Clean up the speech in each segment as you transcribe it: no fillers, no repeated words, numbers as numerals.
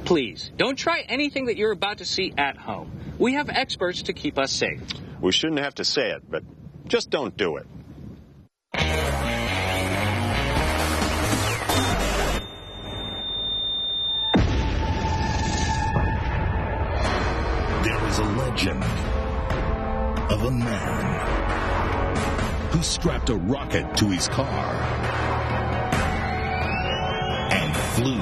Please, don't try anything that you're about to see at home. We have experts to keep us safe. We shouldn't have to say it, but just don't do it. There is a legend of a man who strapped a rocket to his car and flew.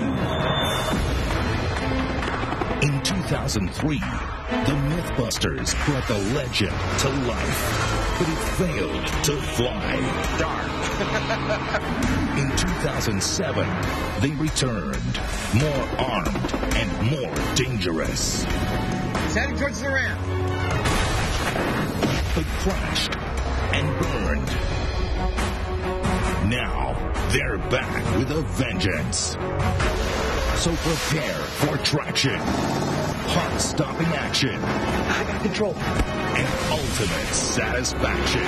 In 2003, the MythBusters brought the legend to life, but it failed to fly. Darn. In 2007, they returned, more armed and more dangerous. He's heading towards the ramp. But crashed and burned. Now, they're back with a vengeance. So prepare for traction, heart-stopping action, I got control, and ultimate satisfaction.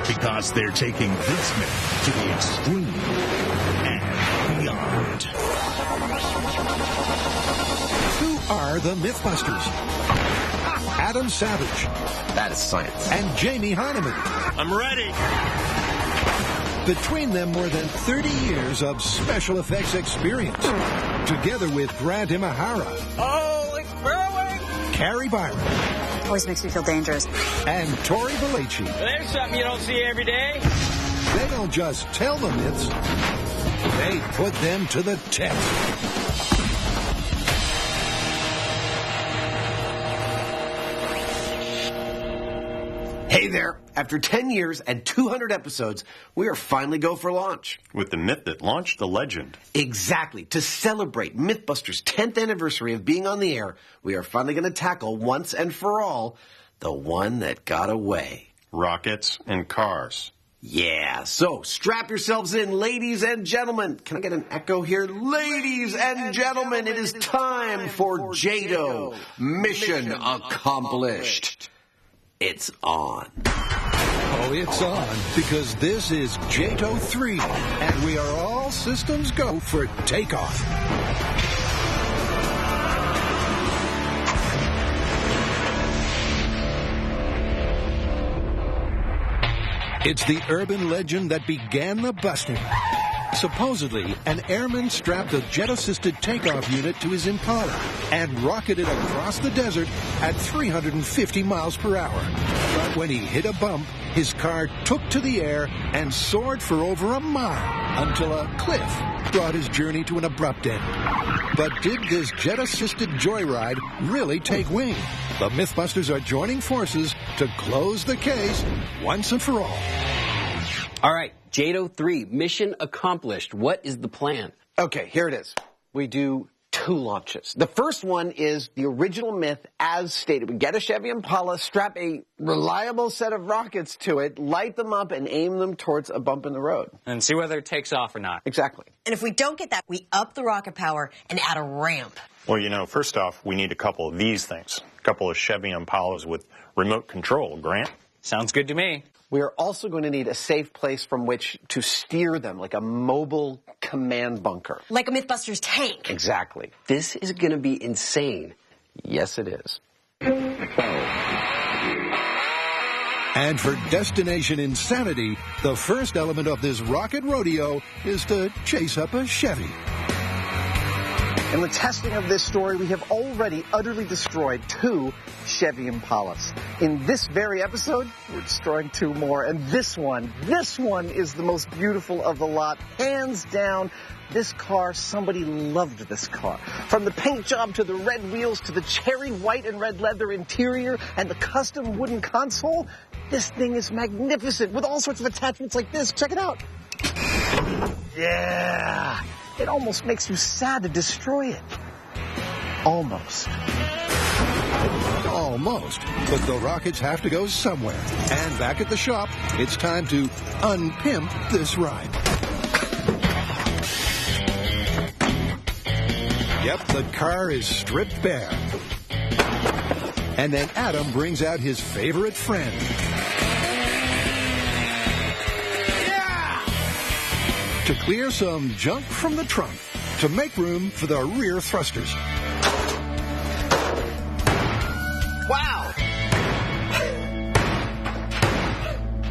Because they're taking this myth to the extreme and beyond. Who are the MythBusters? Adam Savage. That is science. And Jamie Heineman. I'm ready. Between them, more than 30 years of special effects experience. Together with Grant Imahara. Oh, it's burrowing! Carrie Byron. Always makes me feel dangerous. And Tori Belleci. There's something you don't see every day. They don't just tell the myths, they put them to the test. Hey there. After 10 years and 200 episodes, we are finally go for launch. With the myth that launched the legend. Exactly. To celebrate MythBusters' 10th anniversary of being on the air, we are finally going to tackle once and for all the one that got away. Rockets and cars. Yeah, so strap yourselves in, ladies and gentlemen. Can I get an echo here? Ladies and gentlemen, it is time for JATO. Mission accomplished. It's on. Oh, it's on, because this is JATO 3, and we are all systems go for takeoff. It's the urban legend that began the busting. Supposedly, an airman strapped a jet-assisted takeoff unit to his Impala and rocketed across the desert at 350 miles per hour. But when he hit a bump, his car took to the air and soared for over a mile until a cliff brought his journey to an abrupt end. But did this jet-assisted joyride really take wing? The MythBusters are joining forces to close the case once and for all. All right, JATO 3, mission accomplished. What is the plan? Okay, here it is. We do 2 launches. The first one is the original myth as stated. We get a Chevy Impala, strap a reliable set of rockets to it, light them up, and aim them towards a bump in the road. And see whether it takes off or not. Exactly. And if we don't get that, we up the rocket power and add a ramp. Well, you know, first off, we need a couple of these things. A couple of Chevy Impalas with remote control, Grant. Sounds good to me. We are also going to need a safe place from which to steer them, like a mobile command bunker. Like a MythBusters tank. Exactly. This is going to be insane. Yes, it is. And for Destination Insanity, the first element of this rocket rodeo is to chase up a Chevy. In the testing of this story, we have already utterly destroyed 2 Chevy Impalas. In this very episode, we're destroying 2 more. And this one is the most beautiful of the lot. Hands down, this car, somebody loved this car. From the paint job to the red wheels to the cherry white and red leather interior and the custom wooden console, this thing is magnificent with all sorts of attachments like this. Check it out. Yeah. It almost makes you sad to destroy it. Almost. Almost. But the rockets have to go somewhere. And back at the shop, it's time to unpimp this ride. Yep, the car is stripped bare. And then Adam brings out his favorite friend. To clear some junk from the trunk, to make room for the rear thrusters. Wow!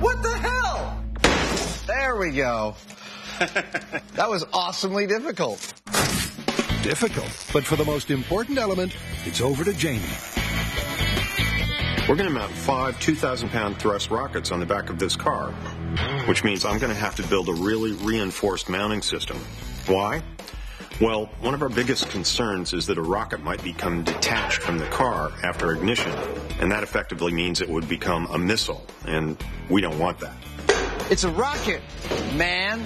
What the hell? There we go. That was awesomely difficult. Difficult, but for the most important element, it's over to Jamie. We're going to mount 5 2,000-pound thrust rockets on the back of this car, which means I'm going to have to build a really reinforced mounting system. Why? Well, one of our biggest concerns is that a rocket might become detached from the car after ignition, and that effectively means it would become a missile, and we don't want that. It's a rocket, man.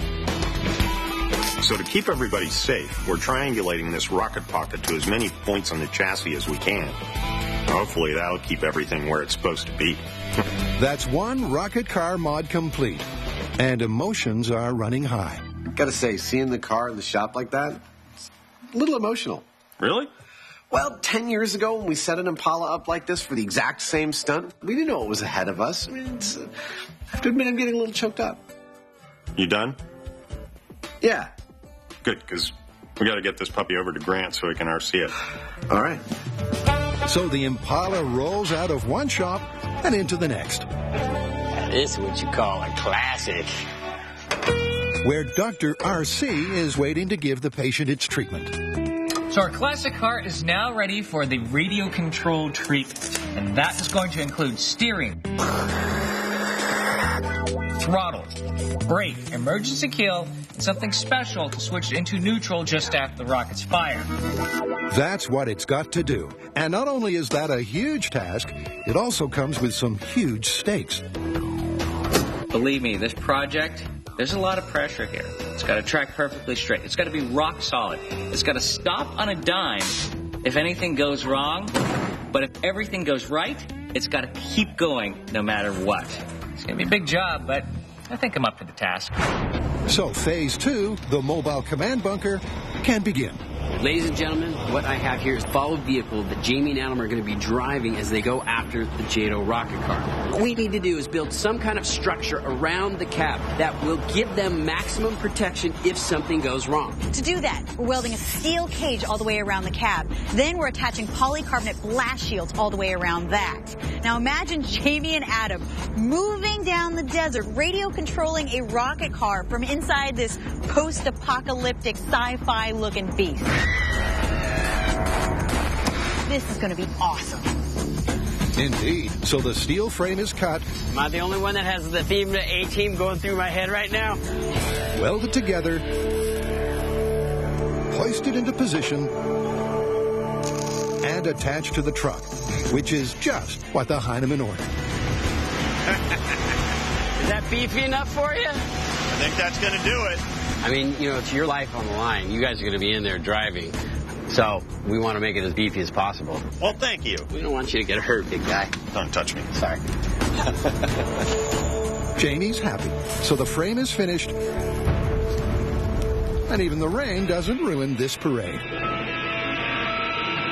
So to keep everybody safe, we're triangulating this rocket pocket to as many points on the chassis as we can. Hopefully that'll keep everything where it's supposed to be. That's one rocket car mod complete, and emotions are running high. Gotta say, seeing the car in the shop like that, it's a little emotional. Really? Well, 10 years ago when we set an Impala up like this for the exact same stunt, we didn't know what was ahead of us. I mean, I have to admit I'm getting a little choked up. You done? Yeah. Good, because we got to get this puppy over to Grant so he can RC it. All right. So the Impala rolls out of one shop and into the next. This is what you call a classic. Where Dr. RC is waiting to give the patient its treatment. So our classic car is now ready for the radio control treatment. And that is going to include steering, throttle, brake, emergency kill, and something special to switch it into neutral just after the rocket's fired. That's what it's got to do. And not only is that a huge task, it also comes with some huge stakes. Believe me, this project, there's a lot of pressure here. It's got to track perfectly straight. It's got to be rock solid. It's got to stop on a dime if anything goes wrong. But if everything goes right, it's got to keep going no matter what. It's going to be a big job, but I think I'm up to the task. So phase 2, the mobile command bunker, can begin. Ladies and gentlemen, what I have here is a followed vehicle that Jamie and Adam are going to be driving as they go after the JATO rocket car. What we need to do is build some kind of structure around the cab that will give them maximum protection if something goes wrong. To do that, we're welding a steel cage all the way around the cab. Then we're attaching polycarbonate blast shields all the way around that. Now imagine Jamie and Adam moving down the desert, radio controlling a rocket car from inside this post-apocalyptic sci-fi looking beast. This is going to be awesome. Indeed. So the steel frame is cut. Am I the only one that has the theme to A-Team going through my head right now? Welded together, hoisted into position, and attached to the truck, which is just what the Heinemann ordered. Is that beefy enough for you? I think that's going to do it. I mean, you know, it's your life on the line. You guys are going to be in there driving. So we want to make it as beefy as possible. Well, thank you. We don't want you to get hurt, big guy. Don't touch me. Sorry. Jamie's happy. So the frame is finished. And even the rain doesn't ruin this parade.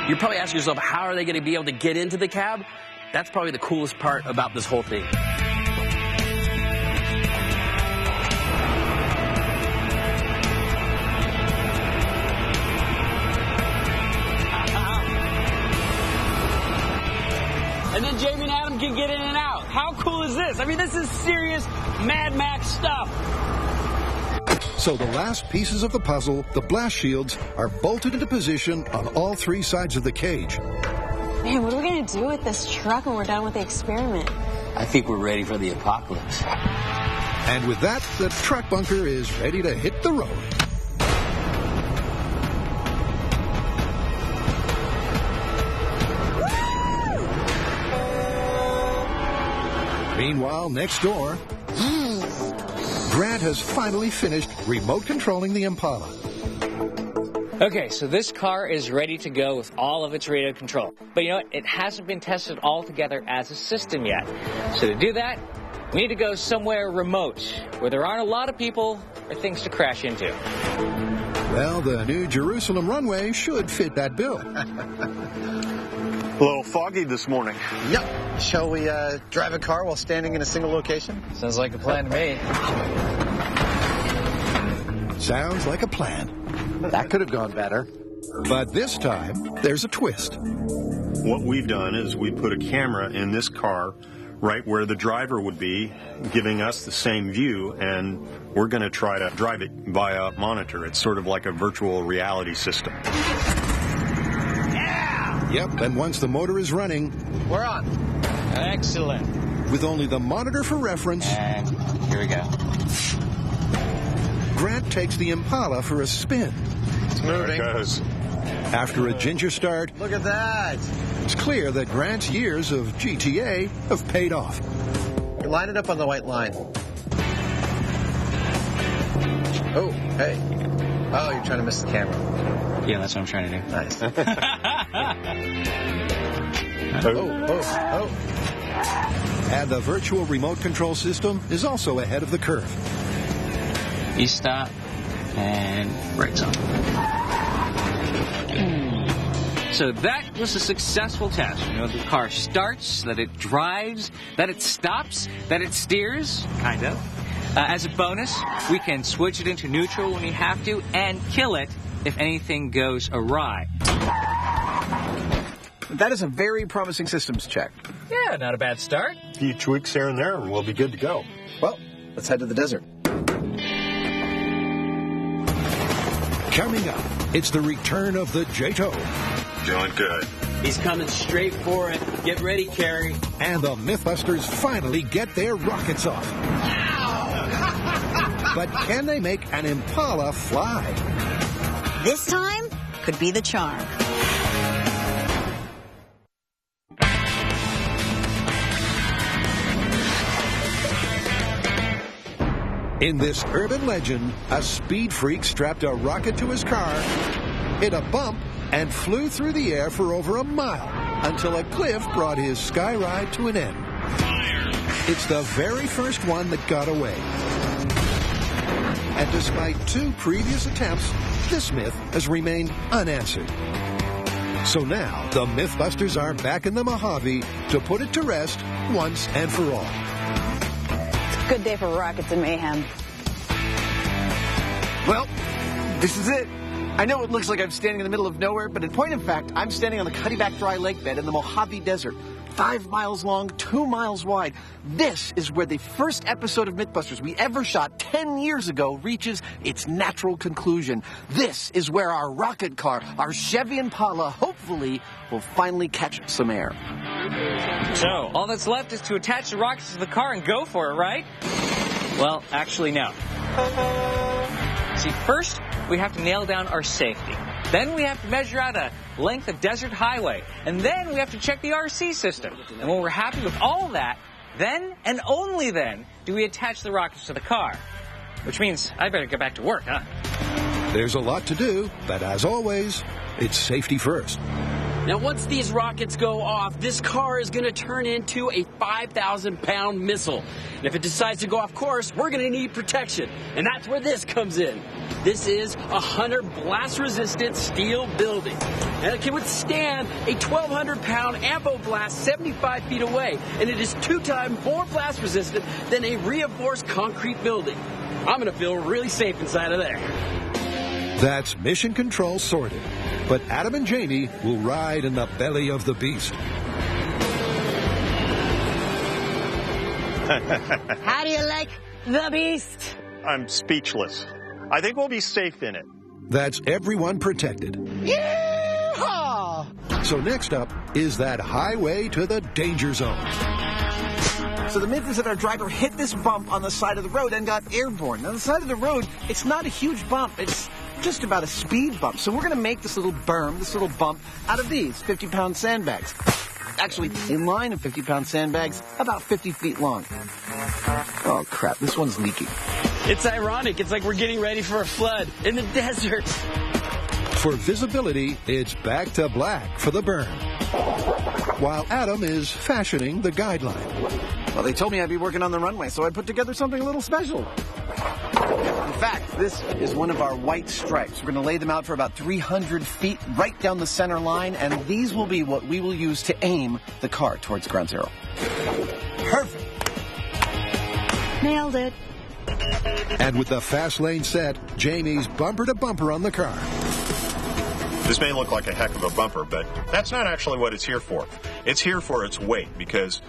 You're probably asking yourself, how are they going to be able to get into the cab? That's probably the coolest part about this whole thing. And then Jamie and Adam can get in and out. How cool is this? I mean, this is serious Mad Max stuff. So the last pieces of the puzzle, the blast shields, are bolted into position on all 3 sides of the cage. Man, what are we going to do with this truck when we're done with the experiment? I think we're ready for the apocalypse. And with that, the truck bunker is ready to hit the road. Meanwhile, next door, Grant has finally finished remote controlling the Impala. Okay, so this car is ready to go with all of its radio control. But you know what? It hasn't been tested all together as a system yet. So to do that, we need to go somewhere remote, where there aren't a lot of people or things to crash into. Well, the New Jerusalem runway should fit that bill. A little foggy this morning. Yep. Shall we drive a car while standing in a single location? Sounds like a plan to me. Sounds like a plan. That could have gone better. But this time, there's a twist. What we've done is we put a camera in this car right where the driver would be, giving us the same view, and we're going to try to drive it via a monitor. It's sort of like a virtual reality system. Yeah! Yep, and once the motor is running... We're on. Excellent. With only the monitor for reference... And here we go. Grant takes the Impala for a spin. It's moving. There it goes. After a ginger start... Look at that! It's clear that Grant's years of GTA have paid off. Line it up on the white line. Oh, hey. Oh, you're trying to miss the camera. Yeah, that's what I'm trying to do. Nice. Oh. And the virtual remote control system is also ahead of the curve. You stop, and brakes on. So that was a successful test. You know, the car starts, that it drives, that it stops, that it steers, kind of. As a bonus, we can switch it into neutral when we have to, and kill it if anything goes awry. That is a very promising systems check. Yeah, not a bad start. A few tweaks here and there, and we'll be good to go. Well, let's head to the desert. Coming up, it's the return of the Jato. Doing good. He's coming straight for it. Get ready, Carrie. And the Mythbusters finally get their rockets off. But can they make an Impala fly? This time could be the charm. In this urban legend, a speed freak strapped a rocket to his car, hit a bump, and flew through the air for over a mile until a cliff brought his sky ride to an end. It's the very first one that got away. And despite 2 previous attempts, this myth has remained unanswered. So now, the Mythbusters are back in the Mojave to put it to rest once and for all. Good day for rockets and mayhem. Well, this is it. I know it looks like I'm standing in the middle of nowhere, but in point of fact, I'm standing on the Cuddyback Dry Lake bed in the Mojave Desert. 5 miles long, 2 miles wide. This is where the first episode of Mythbusters we ever shot 10 years ago reaches its natural conclusion. This is where our rocket car, our Chevy Impala, hopefully will finally catch some air. So, all that's left is to attach the rockets to the car and go for it, right? Well, actually, no. See, first, we have to nail down our safety. Then we have to measure out a length of desert highway. And then we have to check the RC system. And when we're happy with all that, then and only then do we attach the rockets to the car. Which means I better get back to work, huh? There's a lot to do, but as always, it's safety first. Now, once these rockets go off, this car is going to turn into a 5,000-pound missile. And if it decides to go off course, we're going to need protection. And that's where this comes in. This is a 100 blast-resistant steel building. And it can withstand a 1,200-pound ampo blast 75 feet away. And it is 2 times more blast-resistant than a reinforced concrete building. I'm going to feel really safe inside of there. That's mission control sorted. But Adam and Jamie will ride in the belly of the beast. How do you like the beast? I'm speechless. I think we'll be safe in it. That's everyone protected. Yeehaw! So next up is that highway to the danger zone. So the myth is that our driver hit this bump on the side of the road and got airborne. Now, the side of the road, it's not a huge bump. It's just about a speed bump. So we're going to make this little berm, this little bump, out of these 50-pound sandbags. Actually, a line of 50-pound sandbags about 50 feet long. Oh, crap. This one's leaking. It's ironic. It's like we're getting ready for a flood in the desert. For visibility, it's back to black for the berm, while Adam is fashioning the guideline. Well, they told me I'd be working on the runway, so I put together something a little special. In fact, this is one of our white stripes. We're going to lay them out for about 300 feet right down the center line, and these will be what we will use to aim the car towards ground zero. Perfect. Nailed it. And with the fast lane set, Jamie's bumper to bumper on the car. This may look like a heck of a bumper, but that's not actually what it's here for. It's here for its weight, because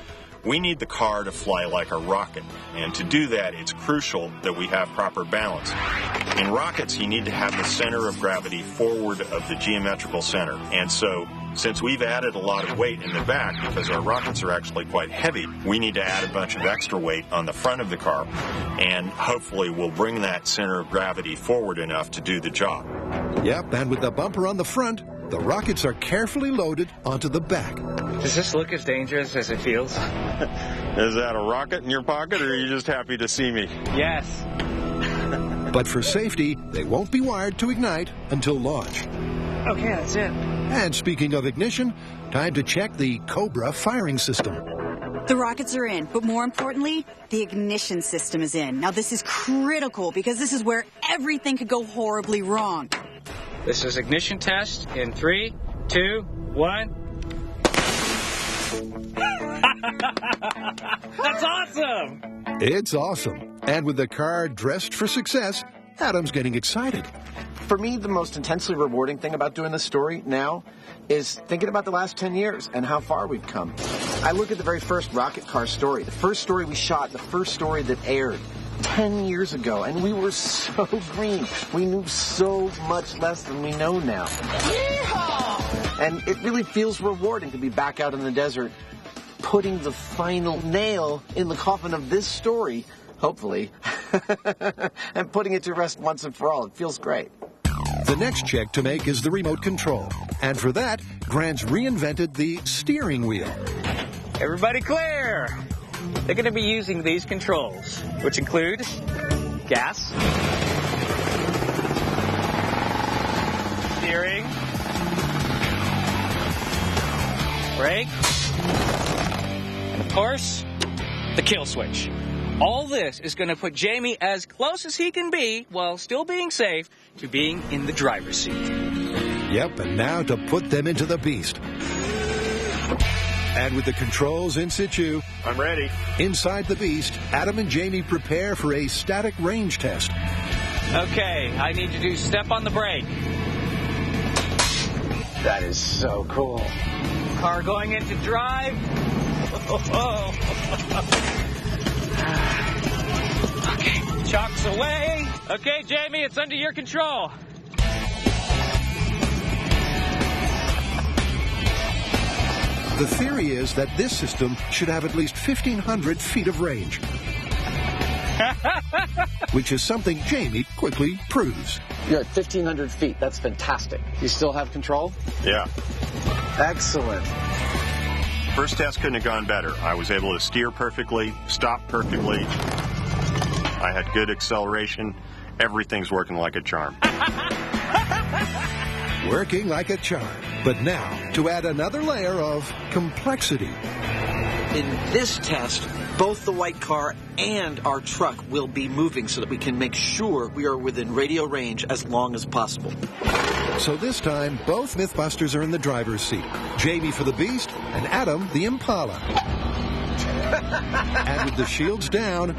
we need the car to fly like a rocket. And to do that, it's crucial that we have proper balance. In rockets, you need to have the center of gravity forward of the geometrical center. And so, since we've added a lot of weight in the back, because our rockets are actually quite heavy, we need to add a bunch of extra weight on the front of the car. And hopefully we'll bring that center of gravity forward enough to do the job. Yep, and with the bumper on the front, the rockets are carefully loaded onto the back. Does this look as dangerous as it feels? Is that a rocket in your pocket, or are you just happy to see me? Yes. But for safety, they won't be wired to ignite until launch. Okay, that's it. And speaking of ignition, time to check the Cobra firing system. The rockets are in, but more importantly, the ignition system is in. Now, this is critical because this is where everything could go horribly wrong. This is ignition test in 3, 2, 1. That's awesome! It's awesome. And with the car dressed for success, Adam's getting excited. For me, the most intensely rewarding thing about doing this story now is thinking about the last 10 years and how far we've come. I look at the very first rocket car story, the first story we shot, the first story that aired 10 years ago, and we were so green. We knew so much less than we know now. Yeehaw! And it really feels rewarding to be back out in the desert, putting the final nail in the coffin of this story, hopefully, and putting it to rest once and for all. It feels great. The next check to make is the remote control. And for that, Grant's reinvented the steering wheel. Everybody clear! They're going to be using these controls, which include gas, steering, brake, and of course, the kill switch. All this is going to put Jamie as close as he can be, while still being safe, to being in the driver's seat. Yep, and now to put them into the beast. And with the controls in situ, I'm ready. Inside the beast, Adam and Jamie prepare for a static range test. Okay, I need to do step on the brake. That is so cool. Car going into drive. Okay, chocks away. Okay, Jamie, it's under your control. The theory is that this system should have at least 1,500 feet of range. Which is something Jamie quickly proves. You're at 1,500 feet. That's fantastic. You still have control? Yeah. Excellent. First test couldn't have gone better. I was able to steer perfectly, stop perfectly. I had good acceleration. Everything's working like a charm. Working like a charm. But now, to add another layer of complexity. In this test, both the white car and our truck will be moving so that we can make sure we are within radio range as long as possible. So this time, both Mythbusters are in the driver's seat. Jamie for the Beast and Adam the Impala. And with the shields down,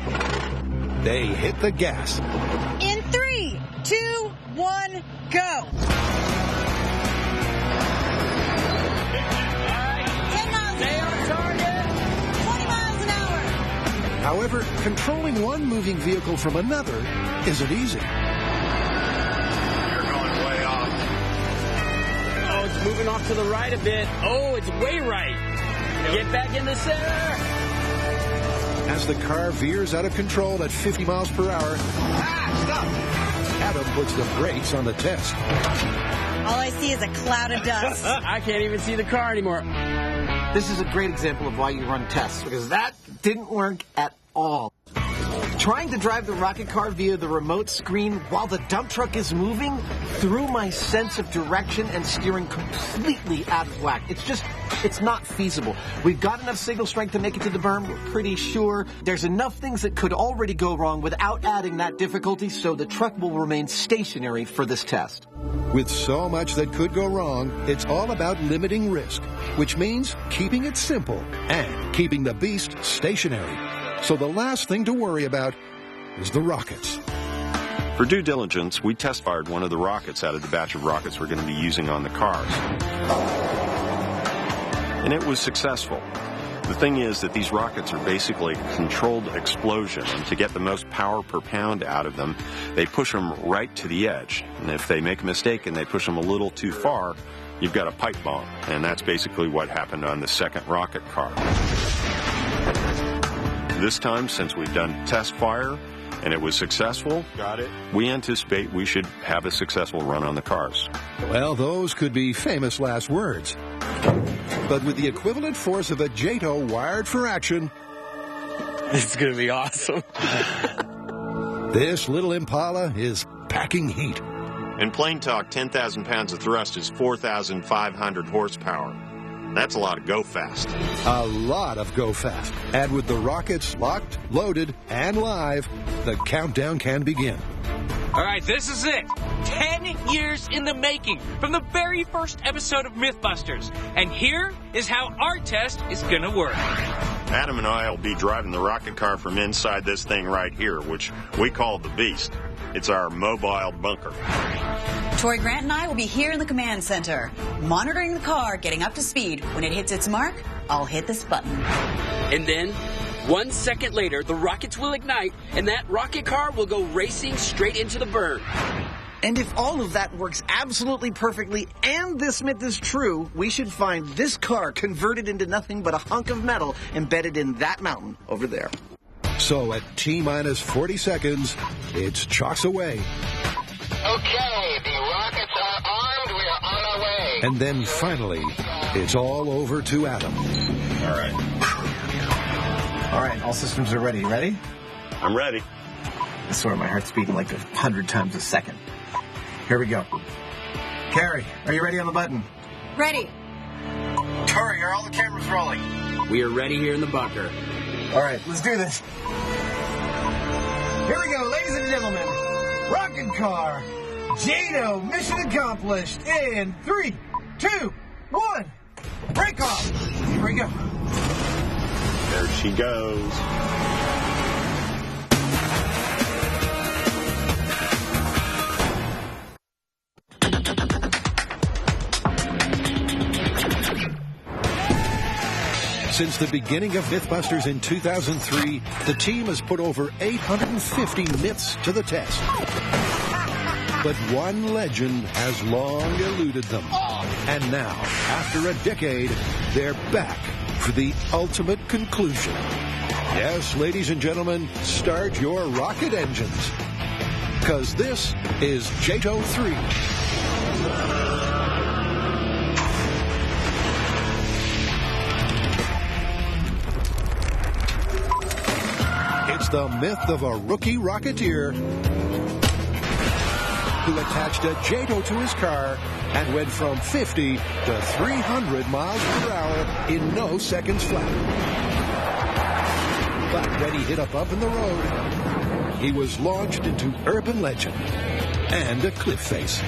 they hit the gas. In 3, 2, 1, go! However, controlling one moving vehicle from another isn't easy. You're going way off. Oh, it's moving off to the right a bit. Oh, it's way right. Get back in the center. As the car veers out of control at 50 miles per hour, Stop! Adam puts the brakes on the test. All I see is a cloud of dust. I can't even see the car anymore. This is a great example of why you run tests, because that didn't work at all. Trying to drive the rocket car via the remote screen while the dump truck is moving threw my sense of direction and steering completely out of whack. It's not feasible. We've got enough signal strength to make it to the berm. We're pretty sure there's enough things that could already go wrong without adding that difficulty, so the truck will remain stationary for this test. With so much that could go wrong, it's all about limiting risk, which means keeping it simple and keeping the beast stationary. So the last thing to worry about is the rockets. For due diligence, we test fired one of the rockets out of the batch of rockets we're going to be using on the cars. And it was successful. The thing is that these rockets are basically a controlled explosion, and to get the most power per pound out of them, they push them right to the edge. And if they make a mistake and they push them a little too far, you've got a pipe bomb. And that's basically what happened on the second rocket car. This time, since we've done test fire, and it was successful, we anticipate we should have a successful run on the cars. Well, those could be famous last words. But with the equivalent force of a JATO wired for action, It's going to be awesome. this little Impala is packing heat. In plain talk, 10,000 pounds of thrust is 4,500 horsepower. That's a lot of go fast. A lot of go fast. And with the rockets locked, loaded, and live, the countdown can begin. All right, this is it. 10 years in the making from the very first episode of MythBusters. And here is how our test is going to work. Adam and I will be driving the rocket car from inside this thing right here, which we call the Beast. It's our mobile bunker. Tori Grant and I will be here in the command center, monitoring the car getting up to speed. When it hits its mark, I'll hit this button. And then, 1 second later, the rockets will ignite, and that rocket car will go racing straight into the burn. And if all of that works absolutely perfectly and this myth is true, we should find this car converted into nothing but a hunk of metal embedded in that mountain over there. So at T-minus 40 seconds, it's chalks away. Okay, the rockets are armed. We are on our way. And then finally, it's all over to Adam. All right. All right, all systems are ready. Ready? I'm ready. I swear my heart's beating like 100 times a second. Here we go. Carrie, are you ready on the button? Ready. Tori, are all the cameras rolling? We are ready here in the bunker. All right, let's do this. Here we go, ladies and gentlemen. Rocket car, JATO, mission accomplished in 3, 2, 1. Break off. Here we go. There she goes. Since the beginning of MythBusters in 2003, the team has put over 850 myths to the test. But one legend has long eluded them. And now, after a decade, they're back for the ultimate conclusion. Yes, ladies and gentlemen, start your rocket engines. Because this is JATO 3. It's the myth of a rookie rocketeer who attached a JATO to his car and went from 50 to 300 miles per hour in no seconds flat. But when he hit a bump in the road, he was launched into urban legend and a cliff face.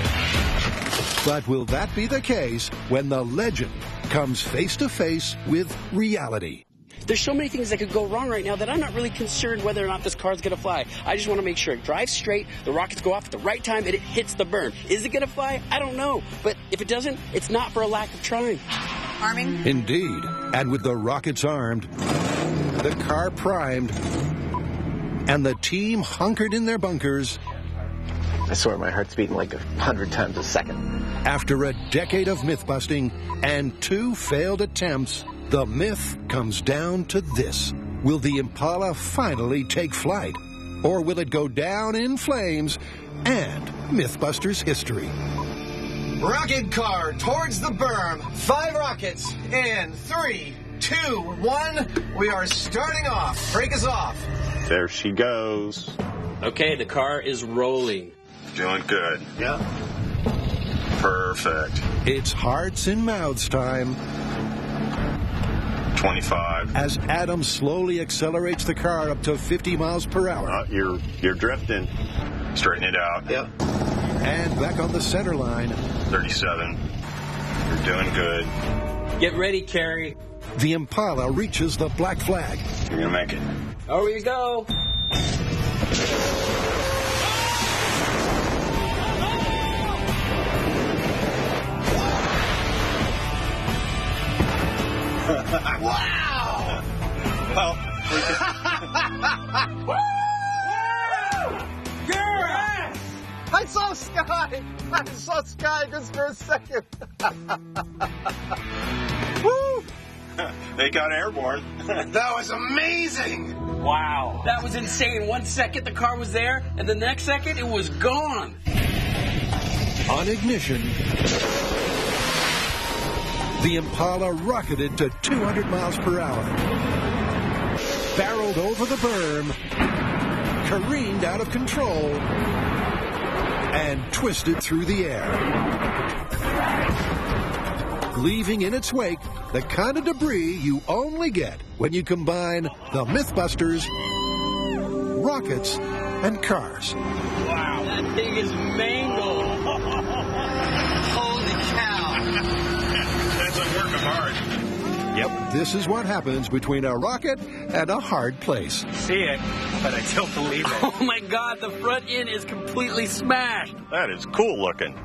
But will that be the case when the legend comes face to face with reality? There's so many things that could go wrong right now that I'm not really concerned whether or not this car's going to fly. I just want to make sure it drives straight, the rockets go off at the right time, and it hits the burn. Is it going to fly? I don't know. But if it doesn't, it's not for a lack of trying. Arming? Indeed. And with the rockets armed, the car primed, and the team hunkered in their bunkers. I swear my heart's beating like 100 times a second. After a decade of myth-busting and 2 failed attempts, the myth comes down to this. Will the Impala finally take flight? Or will it go down in flames and MythBusters history? Rocket car towards the berm. 5 rockets in 3, 2, 1. We are starting off. Break us off. There she goes. Okay, the car is rolling. Doing good. Yeah. Perfect. It's hearts and mouths time. 25. As Adam slowly accelerates the car up to 50 miles per hour. You're drifting. Straighten it out. Yep. And back on the center line. 37. You're doing good. Get ready, Carrie. The Impala reaches the black flag. You're going to make it. Over you go. Wow! Well, I saw sky! I saw sky just for a second. Woo! they got airborne. That was amazing! Wow. That was insane. 1 second the car was there, and the next second it was gone. On ignition, the Impala rocketed to 200 miles per hour, barreled over the berm, careened out of control, and twisted through the air, leaving in its wake the kind of debris you only get when you combine the MythBusters, rockets, and cars. Wow, that thing is mangled. Holy cow. That's a work of art. Yep, this is what happens between a rocket and a hard place. See it, but I don't believe it. Oh my God, the front end is completely smashed. That is cool looking.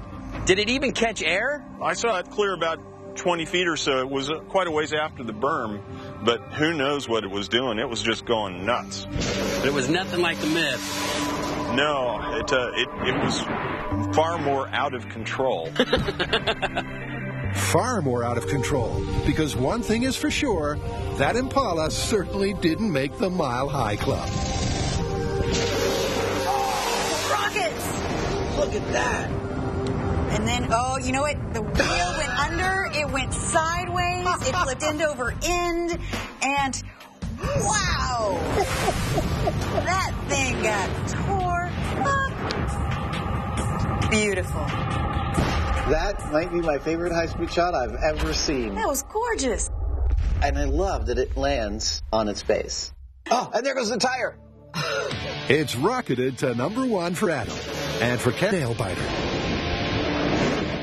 Did it even catch air? I saw it clear about 20 feet or so. It was quite a ways after the berm, but who knows what it was doing. It was just going nuts. It was nothing like the myth. No, it was far more out of control. Far more out of control, because one thing is for sure, that Impala certainly didn't make the Mile High Club. Rockets! Look at that. And then, oh, you know what? The wheel went under, it went sideways, it flipped end over end, and wow! That thing got tore up. Beautiful. That might be my favorite high-speed shot I've ever seen. That was gorgeous. And I love that it lands on its base. Oh, and there goes the tire. It's rocketed to #1 for Adam, and for Ken Nailbiter.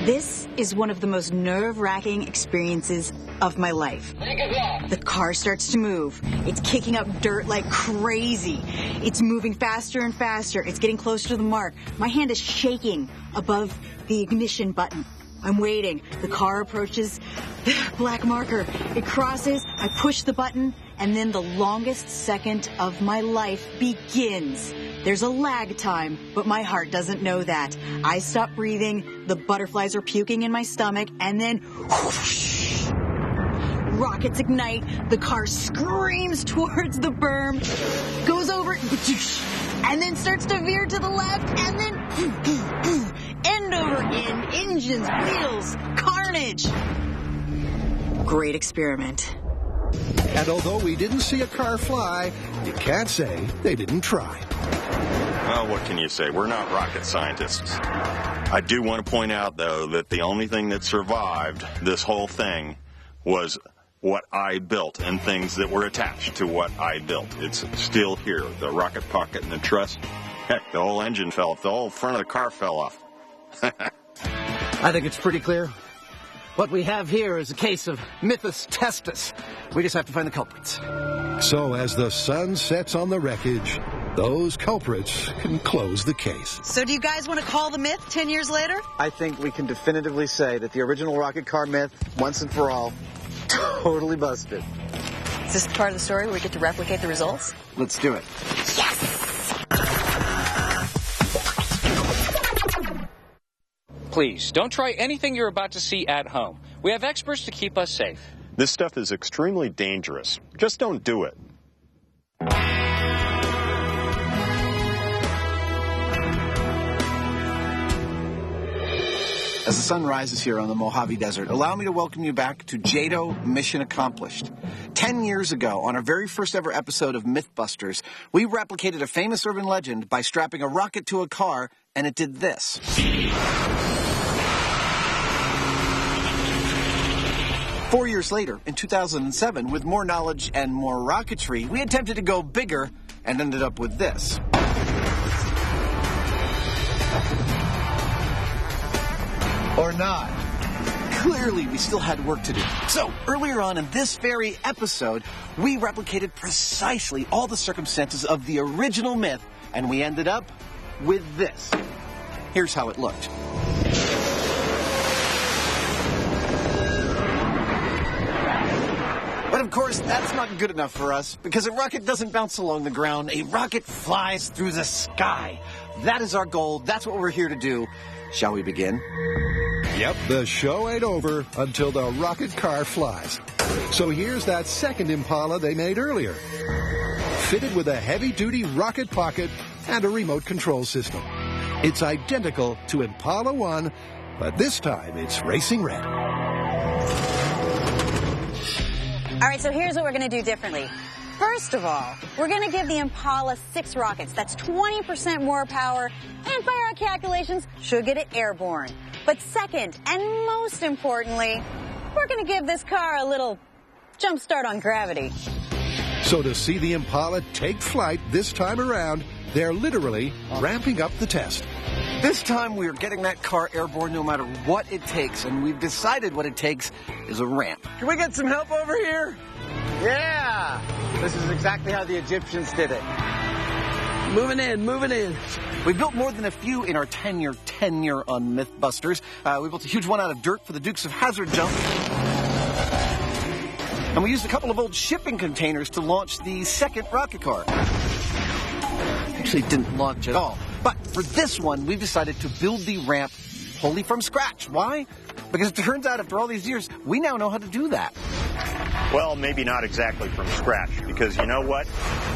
This is one of the most nerve-wracking experiences of my life. The car starts to move. It's kicking up dirt like crazy. It's moving faster and faster. It's getting closer to the mark. My hand is shaking above the ignition button. I'm waiting. The car approaches the black marker. It crosses. I push the button, and then the longest second of my life begins. There's a lag time, but my heart doesn't know that. I stop breathing, the butterflies are puking in my stomach, and then whoosh, rockets ignite, the car screams towards the berm, goes over, and then starts to veer to the left, and then end over end, engines, wheels, carnage. Great experiment. And although we didn't see a car fly, you can't say they didn't try. Well, what can you say? We're not rocket scientists. I do want to point out, though, that the only thing that survived this whole thing was what I built and things that were attached to what I built. It's still here. The rocket pocket and the truss. Heck, the whole engine fell off. The whole front of the car fell off. I think it's pretty clear. What we have here is a case of MythBusters. We just have to find the culprits. So as the sun sets on the wreckage, those culprits can close the case. So do you guys want to call the myth 10 years later? I think we can definitively say that the original rocket car myth, once and for all, totally busted. Is this the part of the story where we get to replicate the results? Let's do it. Please, don't try anything you're about to see at home. We have experts to keep us safe. This stuff is extremely dangerous. Just don't do it. As the sun rises here on the Mojave Desert, allow me to welcome you back to JATO Mission Accomplished. 10 years ago, on our very first ever episode of MythBusters, we replicated a famous urban legend by strapping a rocket to a car, and it did this. 4 years later, in 2007, with more knowledge and more rocketry, we attempted to go bigger and ended up with this. Or not. Clearly, we still had work to do. So, earlier on in this very episode, we replicated precisely all the circumstances of the original myth and we ended up with this. Here's how it looked. But of course, that's not good enough for us, because a rocket doesn't bounce along the ground. A rocket flies through the sky. That is our goal. That's what we're here to do. Shall we begin? Yep, the show ain't over until the rocket car flies. So here's that second Impala they made earlier, fitted with a heavy-duty rocket pocket and a remote control system. It's identical to Impala 1, but this time it's racing red. All right, so here's what we're going to do differently. First of all, we're going to give the Impala 6 rockets. That's 20% more power, and by our calculations, should get it airborne. But second, and most importantly, we're going to give this car a little jump start on gravity. So to see the Impala take flight this time around, they're literally ramping up the test. This time we're getting that car airborne no matter what it takes, and we've decided what it takes is a ramp. Can we get some help over here? Yeah! This is exactly how the Egyptians did it. Moving in. We built more than a few in our 10-year tenure on MythBusters. We built a huge one out of dirt for the Dukes of Hazzard jump. And we used a couple of old shipping containers to launch the second rocket car. Actually, didn't launch at all. But for this one, we've decided to build the ramp wholly from scratch. Why? Because it turns out after all these years, we now know how to do that. Well, maybe not exactly from scratch, because you know what?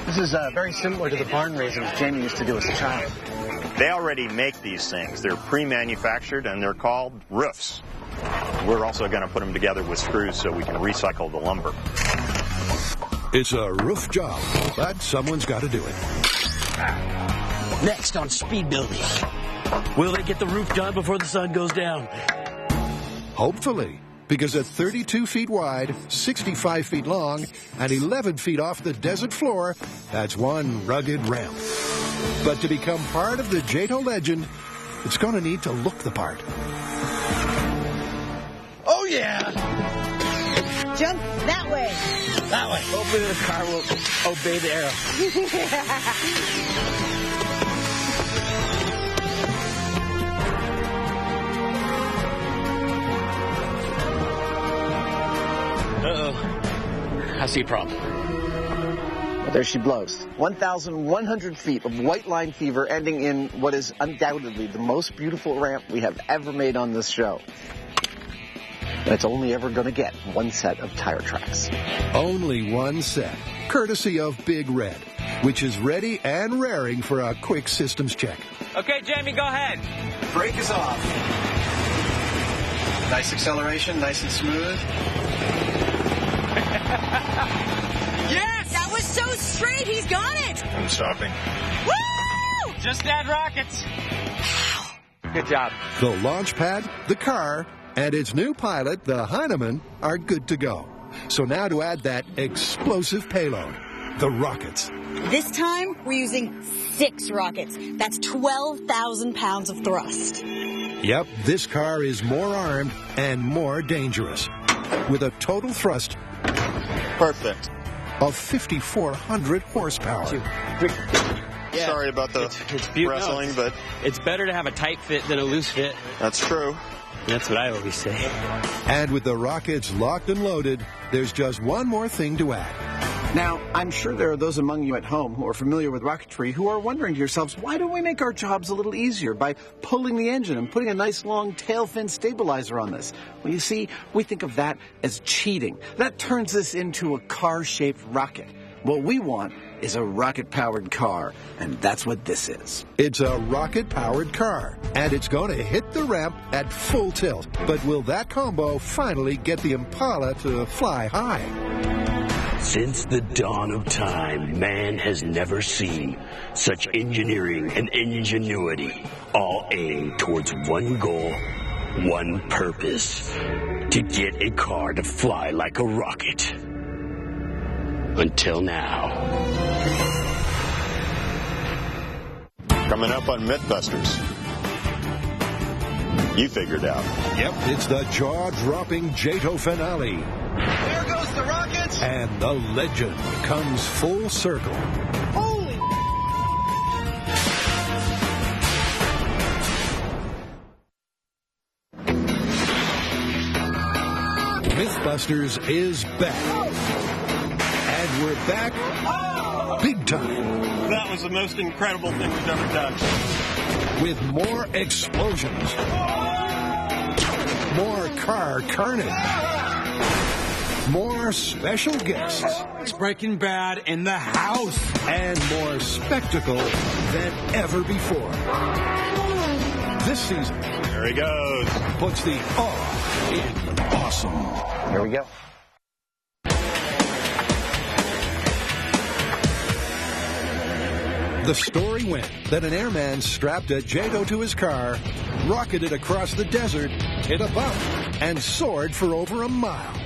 This is very similar to the barn raisins Jamie used to do as a child. They already make these things. They're pre-manufactured, and they're called roofs. We're also going to put them together with screws so we can recycle the lumber. It's a roof job, but someone's got to do it. Next on speed building. Will they get the roof done before the sun goes down? Hopefully, because at 32 feet wide, 65 feet long, and 11 feet off the desert floor, that's one rugged ramp. But to become part of the JATO legend, it's going to need to look the part. Oh, yeah! Jump that way. That way. Hopefully the car will obey the arrow. Uh-oh. I see a problem. Well, there she blows. 1,100 feet of white line fever ending in what is undoubtedly the most beautiful ramp we have ever made on this show. That's only ever going to get one set of tire tracks. Only one set, courtesy of Big Red, which is ready and raring for a quick systems check. Okay, Jamie, go ahead. Brake is off. Nice acceleration, nice and smooth. Yes! That was so straight, he's got it! I'm stopping. Woo! Just add rockets. Good job. The launch pad, the car, and its new pilot, the Heinemann, are good to go. So now to add that explosive payload, the rockets. This time, we're using 6 rockets. That's 12,000 pounds of thrust. Yep, this car is more armed and more dangerous, with a total thrust Perfect. of 5,400 horsepower. Yeah, Sorry about the wrestling, but it's better to have a tight fit than a loose fit. that's true. That's what I always say. And with the rockets locked and loaded, there's just one more thing to add. Now, I'm sure there are those among you at home who are familiar with rocketry who are wondering to yourselves, why don't we make our jobs a little easier by pulling the engine and putting a nice long tail fin stabilizer on this? Well, you see, we think of that as cheating. That turns this into a car-shaped rocket. What we want is a rocket-powered car, and that's what this is. It's a rocket-powered car, and it's going to hit the ramp at full tilt. But will that combo finally get the Impala to fly high? Since the dawn of time, man has never seen such engineering and ingenuity, all aimed towards one goal, one purpose, to get a car to fly like a rocket. Until now. Coming up on MythBusters. You figured out. Yep, it's the jaw-dropping JATO finale. There goes the rocket! And the legend comes full circle. Holy! MythBusters is back. And we're back big time. That was the most incredible thing we've ever done. With more explosions, more car carnage, more special guests. It's Breaking Bad in the house. And more spectacle than ever before. This season, there he goes, puts the awe in awesome. Here we go. The story went that an airman strapped a JATO to his car, rocketed across the desert, hit a bump, and soared for over a mile.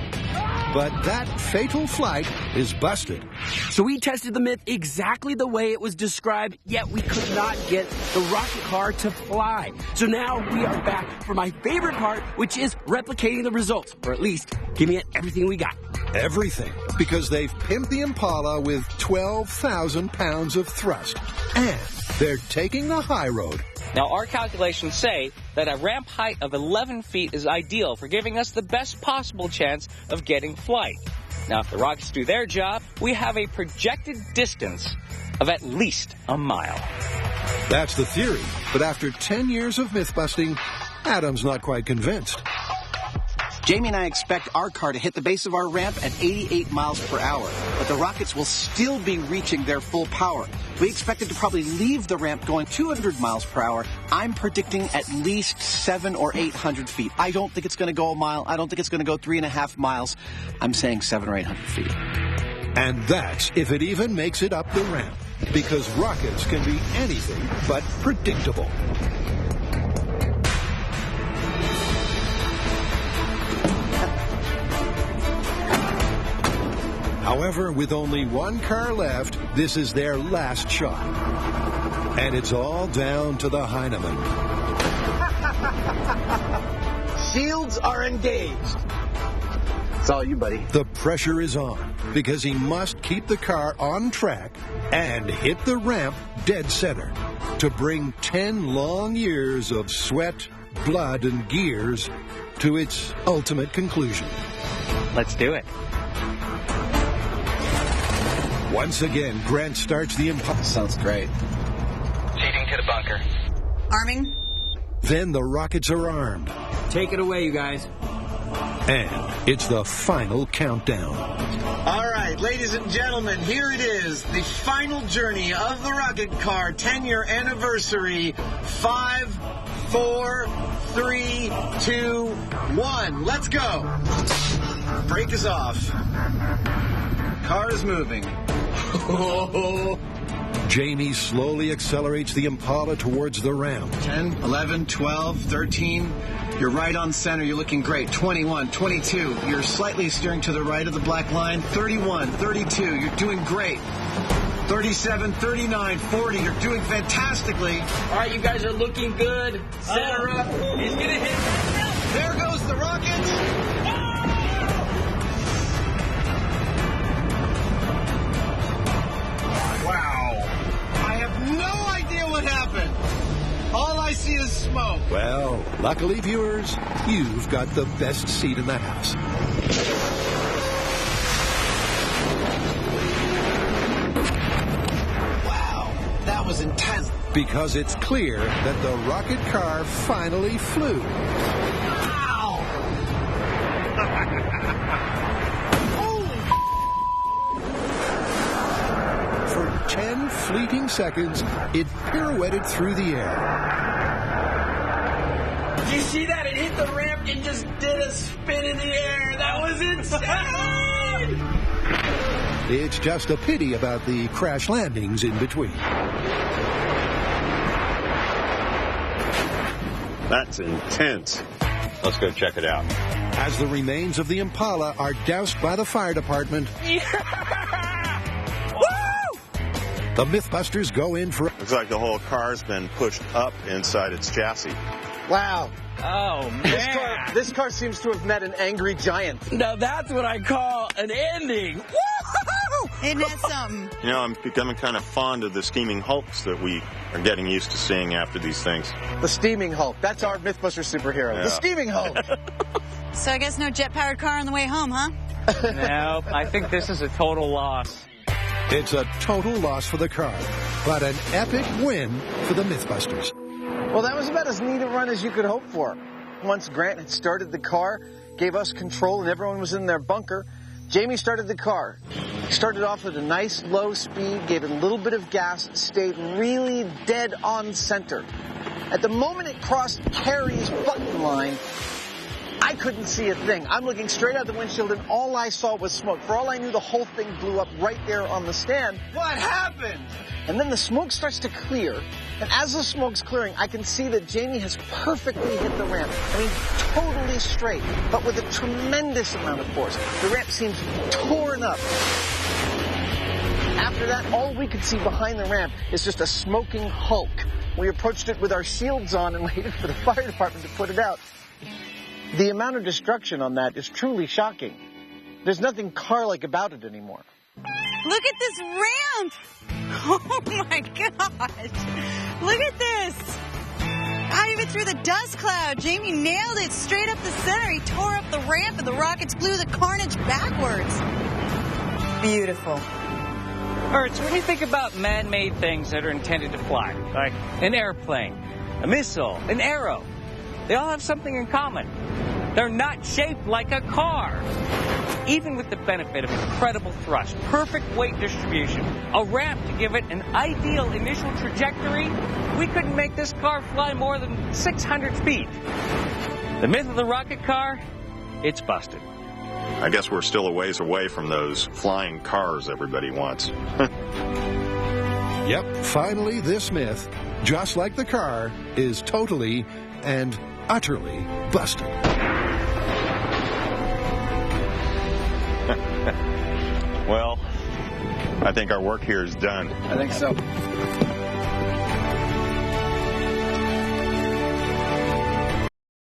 But that fatal flight is busted. So we tested the myth exactly the way it was described, yet we could not get the rocket car to fly. So now we are back for my favorite part, which is replicating the results, or at least giving it everything we got. Everything, because they've pimped the Impala with 12,000 pounds of thrust. And they're taking the high road. Now, our calculations say that a ramp height of 11 feet is ideal for giving us the best possible chance of getting flight. Now, if the rockets do their job, we have a projected distance of at least a mile. That's the theory, but after 10 years of myth-busting, Adam's not quite convinced. Jamie and I expect our car to hit the base of our ramp at 88 miles per hour, but the rockets will still be reaching their full power. We expect it to probably leave the ramp going 200 miles per hour. I'm predicting at least 700 or 800 feet. I don't think it's going to go a mile. I don't think it's going to go 3.5 miles. I'm saying 700 or 800 feet. And that's if it even makes it up the ramp, because rockets can be anything but predictable. However, with only one car left, this is their last shot. And it's all down to the Heinemann. Shields are engaged. It's all you, buddy. The pressure is on, because he must keep the car on track and hit the ramp dead center to bring 10 long years of sweat, blood, and gears to its ultimate conclusion. Let's do it. Once again, Grant starts the Impala. Sounds great. Leading to the bunker. Arming. Then the rockets are armed. Take it away, you guys. And it's the final countdown. All right, ladies and gentlemen, here it is. The final journey of the rocket car 10-year anniversary. 5, 4, 3, 2, 1. Let's go. Brake is off. Car is moving. Jamie slowly accelerates the Impala towards the ramp. 10, 11, 12, 13. You're right on center. You're looking great. 21, 22. You're slightly steering to the right of the black line. 31, 32. You're doing great. 37, 39, 40. You're doing fantastically. All right, you guys are looking good. Center up. He's going to hit. There goes the rockets. All I see is smoke. Well, luckily, viewers, you've got the best seat in the house. Wow, that was intense. Because it's clear that the rocket car finally flew. Wow! For 10 fleeting seconds, it pirouetted through the air. Did you see that? It hit the ramp and just did a spin in the air. That was insane! It's just a pity about the crash landings in between. That's intense. Let's go check it out. As the remains of the Impala are doused by the fire department, the MythBusters go in for... Looks like the whole car's been pushed up inside its chassis. Wow. Oh, man. This car seems to have met an angry giant. Now that's what I call an ending. Woo-hoo! Isn't that something? You know, I'm becoming kind of fond of the steaming hulks that we are getting used to seeing after these things. The steaming Hulk. That's our MythBusters superhero. Yeah. The steaming Hulk. So I guess no jet-powered car on the way home, huh? Nope, I think this is a total loss. It's a total loss for the car, but an epic win for the Mythbusters. Well, that was about as neat a run as you could hope for. Once Grant had started the car, gave us control, and everyone was in their bunker, Jamie started the car. He started off at a nice low speed, gave it a little bit of gas, stayed really dead on center. At the moment it crossed Carrie's button line, I couldn't see a thing. I'm looking straight out the windshield, and all I saw was smoke. For all I knew, the whole thing blew up right there on the stand. What happened? And then the smoke starts to clear, and as the smoke's clearing, I can see that Jamie has perfectly hit the ramp. I mean, totally straight, but with a tremendous amount of force. The ramp seems torn up. After that, all we could see behind the ramp is just a smoking hulk. We approached it with our shields on and waited for the fire department to put it out. The amount of destruction on that is truly shocking. There's nothing car-like about it anymore. Look at this ramp! Oh my gosh! Look at this! Not even through the dust cloud. Jamie nailed it straight up the center. He tore up the ramp and the rockets blew the carnage backwards. Beautiful. All right, so when you think about man-made things that are intended to fly, like an airplane, a missile, an arrow, they all have something in common. They're not shaped like a car. Even with the benefit of incredible thrust, perfect weight distribution, a ramp to give it an ideal initial trajectory, we couldn't make this car fly more than 600 feet. The myth of the rocket car, it's busted. I guess we're still a ways away from those flying cars everybody wants. Yep, finally this myth, just like the car, is totally and utterly busted. Well, I think our work here is done. I think so.